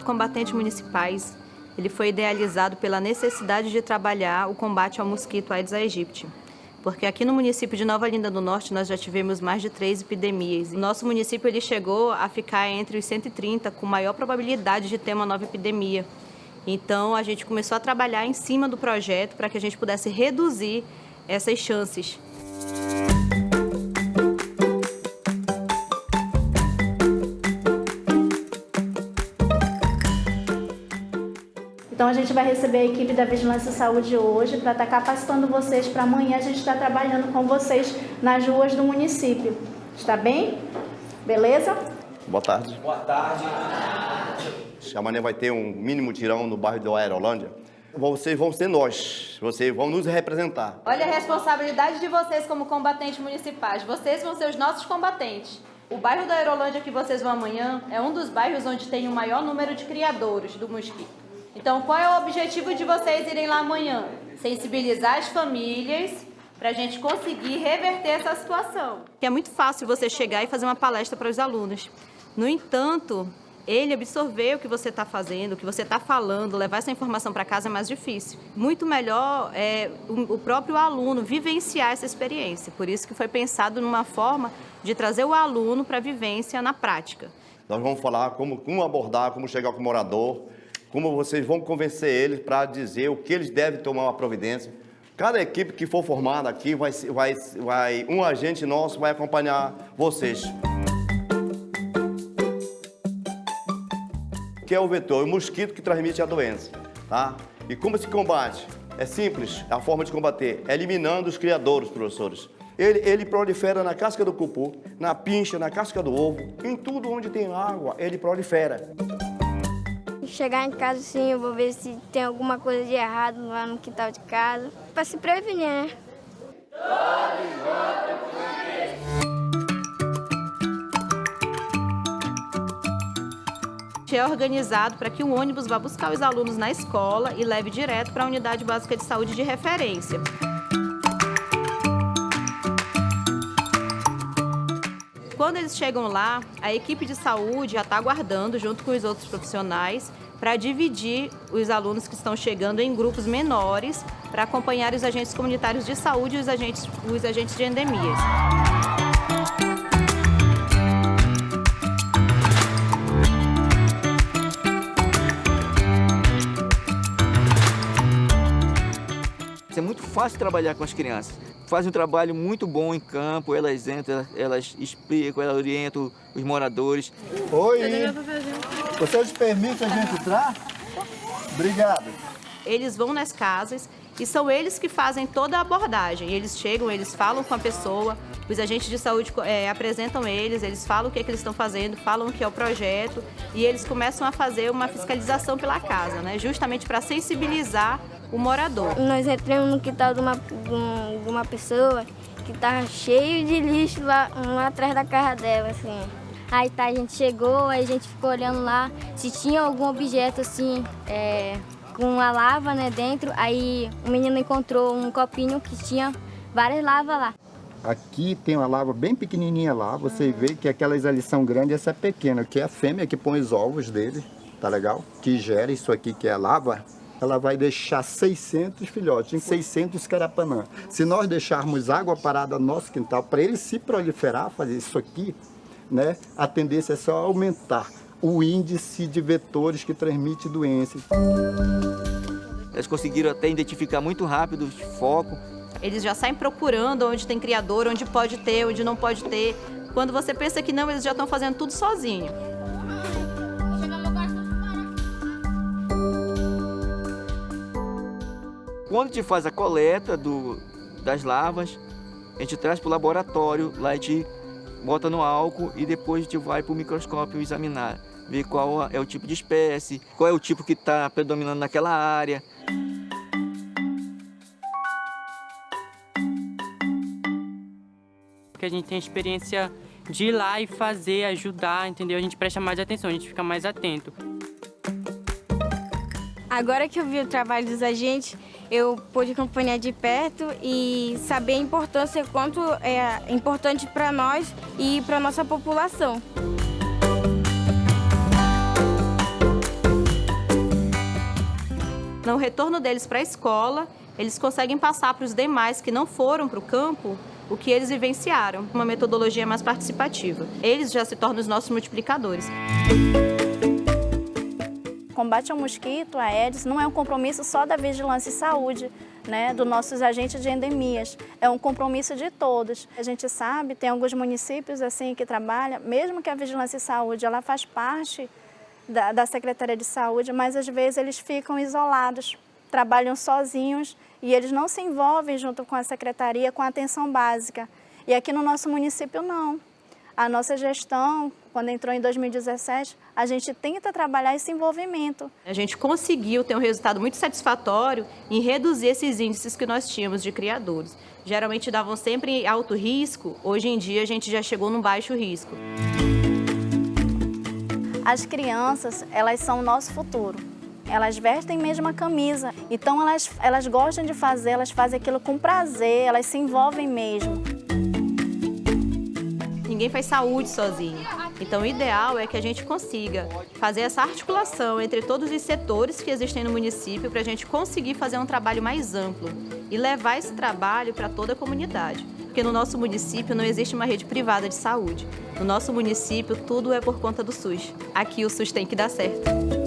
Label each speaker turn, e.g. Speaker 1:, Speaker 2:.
Speaker 1: Combatentes Municipais, ele foi idealizado pela necessidade de trabalhar o combate ao mosquito Aedes aegypti. Porque aqui no município de Nova Olinda do Norte nós já tivemos mais de 3 epidemias. O nosso município ele chegou a ficar entre os 130 com maior probabilidade de ter uma nova epidemia. Então a gente começou a trabalhar em cima do projeto para que a gente pudesse reduzir essas chances.
Speaker 2: Então a gente vai receber a equipe da Vigilância Saúde hoje para estar capacitando vocês para amanhã a gente estar trabalhando com vocês nas ruas do município. Está bem? Beleza?
Speaker 3: Boa tarde.
Speaker 4: Boa tarde.
Speaker 3: Amanhã vai ter um mini mutirão no bairro do Aerolândia. Vocês vão ser nós, vocês vão nos representar.
Speaker 1: Olha a responsabilidade de vocês como combatentes municipais. Vocês vão ser os nossos combatentes. O bairro da Aerolândia que vocês vão amanhã é um dos bairros onde tem o maior número de criadores do mosquito. Então, qual é o objetivo de vocês irem lá amanhã? Sensibilizar as famílias para a gente conseguir reverter essa situação. É muito fácil você chegar e fazer uma palestra para os alunos. No entanto, ele absorver o que você está fazendo, o que você está falando, levar essa informação para casa é mais difícil. Muito melhor é o próprio aluno vivenciar essa experiência. Por isso que foi pensado numa forma de trazer o aluno para a vivência na prática.
Speaker 3: Nós vamos falar como abordar, como chegar com o morador, como vocês vão convencer eles para dizer o que eles devem tomar uma providência. Cada equipe que for formada aqui, um agente nosso vai acompanhar vocês. Que é o vetor, o mosquito que transmite a doença, tá? E como se combate? É simples, a forma de combater, eliminando os criadores, professores. Ele prolifera na casca do cupu, na pincha, na casca do ovo, em tudo onde tem água, ele prolifera.
Speaker 5: Chegar em casa, sim, eu vou ver se tem alguma coisa de errado lá no quintal de casa, para se prevenir, né?
Speaker 1: É organizado para que o ônibus vá buscar os alunos na escola e leve direto para a unidade básica de saúde de referência. Quando eles chegam lá, a equipe de saúde já está aguardando, junto com os outros profissionais, para dividir os alunos que estão chegando em grupos menores para acompanhar os agentes comunitários de saúde e os agentes de endemias.
Speaker 4: É muito fácil trabalhar com as crianças. Fazem um trabalho muito bom em campo, elas entram, elas explicam, elas orientam os moradores.
Speaker 6: Oi, vocês permitem a gente entrar? Obrigado.
Speaker 1: Eles vão nas casas e são eles que fazem toda a abordagem. Eles chegam, eles falam com a pessoa, os agentes de saúde apresentam eles falam o que, é que eles estão fazendo, falam o que é o projeto e eles começam a fazer uma fiscalização pela casa, né? Justamente para sensibilizar o morador.
Speaker 5: Nós entramos no quintal de uma pessoa que estava cheio de lixo lá atrás da casa dela, assim. Aí tá, a gente chegou, aí a gente ficou olhando lá se tinha algum objeto assim, com a lava, né, dentro. Aí o menino encontrou um copinho que tinha várias lavas lá.
Speaker 6: Aqui tem uma lava bem pequenininha lá, você vê que aquelas ali são grandes, essa é pequena, que é a fêmea que põe os ovos dele, tá legal? Que gera isso aqui que é a lava. Ela vai deixar 600 filhotes, 600 carapanã. Se nós deixarmos água parada no nosso quintal, para ele se proliferar, fazer isso aqui, né, a tendência é só aumentar o índice de vetores que transmitem doenças.
Speaker 4: Eles conseguiram até identificar muito rápido os focos.
Speaker 1: Eles já saem procurando onde tem criador, onde pode ter, onde não pode ter. Quando você pensa que não, eles já estão fazendo tudo sozinho.
Speaker 4: Quando a gente faz a coleta das larvas, a gente traz para o laboratório, lá a gente bota no álcool e depois a gente vai para o microscópio examinar, ver qual é o tipo de espécie, qual é o tipo que está predominando naquela área.
Speaker 7: Porque a gente tem a experiência de ir lá e fazer, ajudar, entendeu? A gente presta mais atenção, a gente fica mais atento.
Speaker 5: Agora que eu vi o trabalho dos agentes, eu pude acompanhar de perto e saber a importância, quanto é importante para nós e para a nossa população.
Speaker 1: no retorno deles para a escola, eles conseguem passar para os demais que não foram para o campo o que eles vivenciaram, uma metodologia mais participativa. Eles já se tornam os nossos multiplicadores.
Speaker 2: O combate ao mosquito, a Aedes, não é um compromisso só da Vigilância e Saúde, né, dos nossos agentes de endemias. É um compromisso de todos. A gente sabe, tem alguns municípios assim que trabalham, mesmo que a Vigilância e Saúde ela faz parte da Secretaria de Saúde, mas às vezes eles ficam isolados, trabalham sozinhos e eles não se envolvem junto com a Secretaria com a atenção básica. E aqui no nosso município não. A nossa gestão, quando entrou em 2017, a gente tenta trabalhar esse envolvimento.
Speaker 1: A gente conseguiu ter um resultado muito satisfatório em reduzir esses índices que nós tínhamos de criadores. Geralmente davam sempre alto risco, hoje em dia a gente já chegou num baixo risco.
Speaker 2: As crianças, elas são o nosso futuro. Elas vestem mesmo a camisa, então elas gostam de fazer, elas fazem aquilo com prazer, elas se envolvem mesmo.
Speaker 1: Ninguém faz saúde sozinho. Então, o ideal é que a gente consiga fazer essa articulação entre todos os setores que existem no município para a gente conseguir fazer um trabalho mais amplo e levar esse trabalho para toda a comunidade. Porque no nosso município não existe uma rede privada de saúde. No nosso município, tudo é por conta do SUS. Aqui o SUS tem que dar certo.